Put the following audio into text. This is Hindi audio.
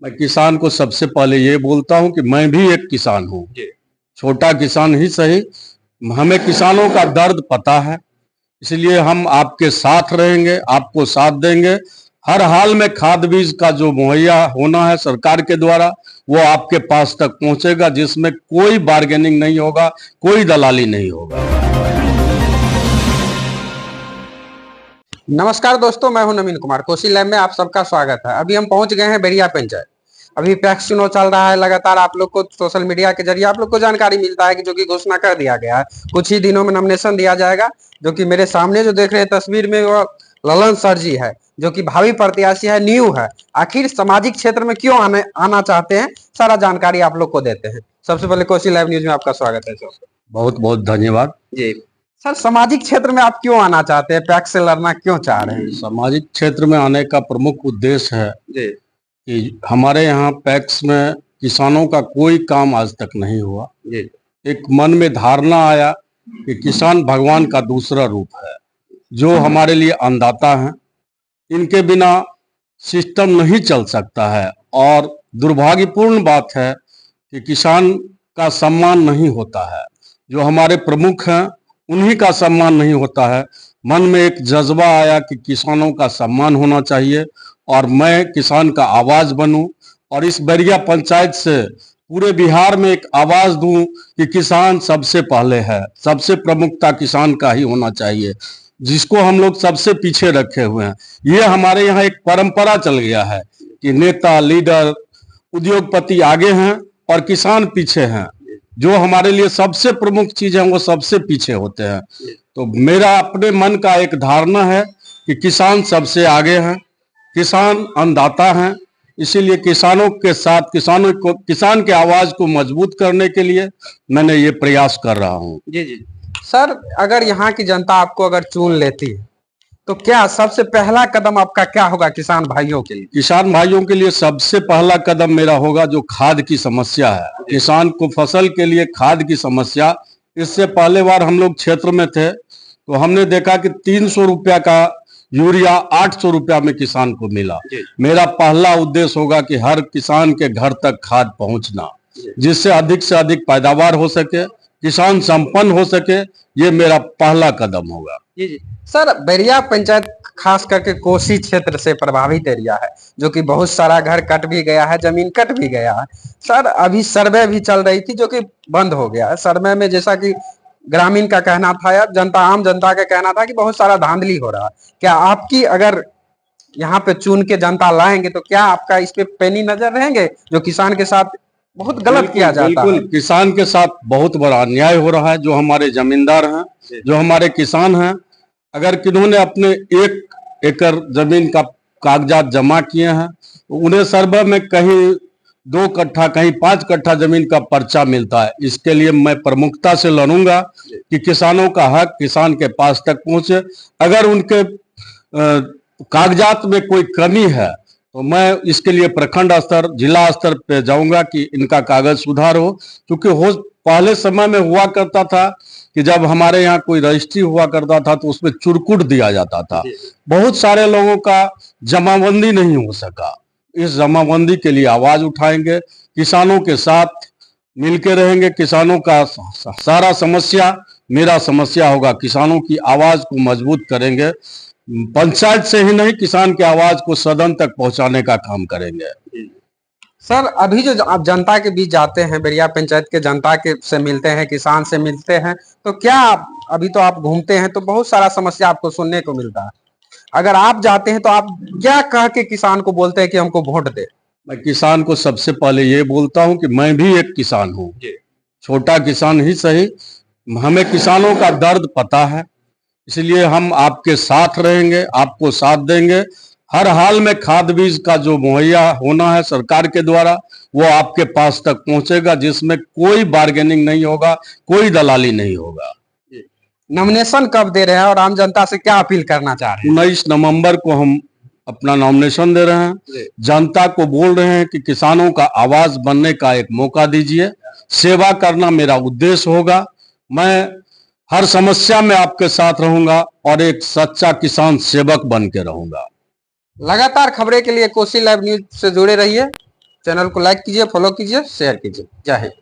मैं किसान को सबसे पहले ये बोलता हूं कि मैं भी एक किसान हूं, छोटा किसान ही सही। हमें किसानों का दर्द पता है, इसलिए हम आपके साथ रहेंगे, आपको साथ देंगे। हर हाल में खाद बीज का जो मुहैया होना है सरकार के द्वारा, वो आपके पास तक पहुंचेगा, जिसमें कोई बार्गेनिंग नहीं होगा, कोई दलाली नहीं होगा। नमस्कार दोस्तों, मैं हूं नवीन कुमार। कोसी लैब में आप सबका स्वागत है। अभी हम पहुंच गए हैं बेरिया पंचायत। अभी पैक्स चुनाव चल रहा है। लगातार आप लोग को सोशल मीडिया के जरिए आप लोग को जानकारी मिलता है कि जो कि घोषणा कर दिया गया है, कुछ ही दिनों में नॉमिनेशन दिया जाएगा। जो कि मेरे सामने जो देख रहे हैं तस्वीर में, वो ललन सर जी है, जो कि भावी प्रत्याशी है, न्यू है। आखिर सामाजिक क्षेत्र में क्यों आना चाहते हैं, सारा जानकारी आप लोग को देते हैं। सबसे पहले कोसी लाइव न्यूज में आपका स्वागत है सर। बहुत बहुत धन्यवाद जी सर, सामाजिक क्षेत्र में आप क्यों आना चाहते हैं, पैक्स से लड़ना क्यों चाह रहे हैं? सामाजिक क्षेत्र में आने का प्रमुख उद्देश्य है जी कि हमारे यहाँ पैक्स में किसानों का कोई काम आज तक नहीं हुआ। जी एक मन में धारणा आया कि किसान भगवान का दूसरा रूप है, जो हमारे लिए अन्नदाता हैं। इनके बिना सिस्टम नहीं चल सकता है, और दुर्भाग्यपूर्ण बात है कि किसान का सम्मान नहीं होता है। जो हमारे प्रमुख हैं, उन्हीं का सम्मान नहीं होता है। मन में एक जज्बा आया कि किसानों का सम्मान होना चाहिए, और मैं किसान का आवाज बनूं, और इस बैरिया पंचायत से पूरे बिहार में एक आवाज दूं कि किसान सबसे पहले है, सबसे प्रमुखता किसान का ही होना चाहिए, जिसको हम लोग सबसे पीछे रखे हुए हैं। ये हमारे यहाँ एक परंपरा चल गया है कि नेता, लीडर, उद्योगपति आगे हैं और किसान पीछे हैं। जो हमारे लिए सबसे प्रमुख चीज है, वो सबसे पीछे होते हैं। तो मेरा अपने मन का एक धारणा है कि किसान सबसे आगे हैं, किसान अन्नदाता हैं। इसीलिए किसानों के साथ, किसान के आवाज को मजबूत करने के लिए मैंने ये प्रयास कर रहा हूँ। जी जी सर, अगर यहाँ की जनता आपको अगर चुन लेती है, तो क्या सबसे पहला कदम आपका क्या होगा किसान भाइयों के लिए? किसान भाइयों के लिए सबसे पहला कदम मेरा होगा जो खाद की समस्या है। किसान को फसल के लिए खाद की समस्या, इससे पहले बार हम लोग क्षेत्र में थे तो हमने देखा कि 300 रुपया का यूरिया 800 रुपया में किसान को मिला। मेरा पहला उद्देश्य होगा कि हर किसान के घर तक खाद पहुंचना, जिससे अधिक से अधिक पैदावार हो सके, किसान संपन्न हो सके। ये मेरा पहला कदम होगा। जी जी सर, बैरिया पंचायत खास करके कोसी क्षेत्र से प्रभावित एरिया है, जो कि बहुत सारा घर कट भी गया है, जमीन कट भी गया है। सर, अभी सर्वे भी चल रही थी, जो कि बंद हो गया है। सर्वे में जैसा कि ग्रामीण का कहना था या आम जनता का कहना था कि बहुत सारा धांधली हो रहा है। क्या आपकी अगर यहाँ पे चुन के जनता लाएंगे तो क्या आपका इस पे पैनी नजर रहेंगे, जो किसान के साथ बहुत गलत किया जाता है? किसान के साथ बहुत बड़ा अन्याय हो रहा है। जो हमारे जमींदार हैं, जो हमारे किसान हैं, अगर किन्होंने अपने 1 एकड़ जमीन का कागजात जमा किए हैं, तो उन्हें सर्वे में कहीं 2 कट्ठा, कहीं 5 कट्ठा जमीन का पर्चा मिलता है। इसके लिए मैं प्रमुखता से लड़ूंगा कि किसानों का हक किसान के पास तक पहुंचे। अगर उनके कागजात में कोई कमी है तो मैं इसके लिए प्रखंड स्तर, जिला स्तर पे जाऊंगा कि इनका कागज सुधार हो। क्योंकि पहले समय में हुआ करता था कि जब हमारे यहाँ कोई रजिस्ट्री हुआ करता था तो उसमें चुरकुट दिया जाता था। बहुत सारे लोगों का जमाबंदी नहीं हो सका। इस जमाबंदी के लिए आवाज उठाएंगे, किसानों के साथ मिलके रहेंगे। किसानों का सारा समस्या मेरा समस्या होगा। किसानों की आवाज को मजबूत करेंगे। पंचायत से ही नहीं, किसान की आवाज को सदन तक पहुंचाने का काम करेंगे। सर, अभी जो आप जनता के बीच जाते हैं, बैरिया पंचायत के जनता के से मिलते हैं, किसान से मिलते हैं, तो क्या अभी तो आप घूमते हैं तो बहुत सारा समस्या आपको सुनने को मिलता है। अगर आप जाते हैं तो आप क्या कह के किसान को बोलते हैं कि हमको वोट दे? मैं किसान को सबसे पहले ये बोलता हूं कि मैं भी एक किसान हूं, छोटा किसान ही सही। हमें किसानों का दर्द पता है, इसलिए हम आपके साथ रहेंगे, आपको साथ देंगे। हर हाल में खाद बीज का जो मुहैया होना है सरकार के द्वारा, वो आपके पास तक पहुंचेगा, जिसमें कोई बार्गेनिंग नहीं होगा, कोई दलाली नहीं होगा। नॉमिनेशन कब दे रहे हैं और आम जनता से क्या अपील करना चाह रहे हैं? 19 नवंबर को हम अपना नॉमिनेशन दे रहे हैं। जनता को बोल रहे हैं कि किसानों का आवाज बनने का एक मौका दीजिए। सेवा करना मेरा उद्देश्य होगा। मैं हर समस्या में आपके साथ रहूंगा और एक सच्चा किसान सेवक बन के रहूंगा। लगातार खबरें के लिए कोसी लाइव न्यूज से जुड़े रहिए। चैनल को लाइक कीजिए, फॉलो कीजिए, शेयर कीजिए। जय हिंद।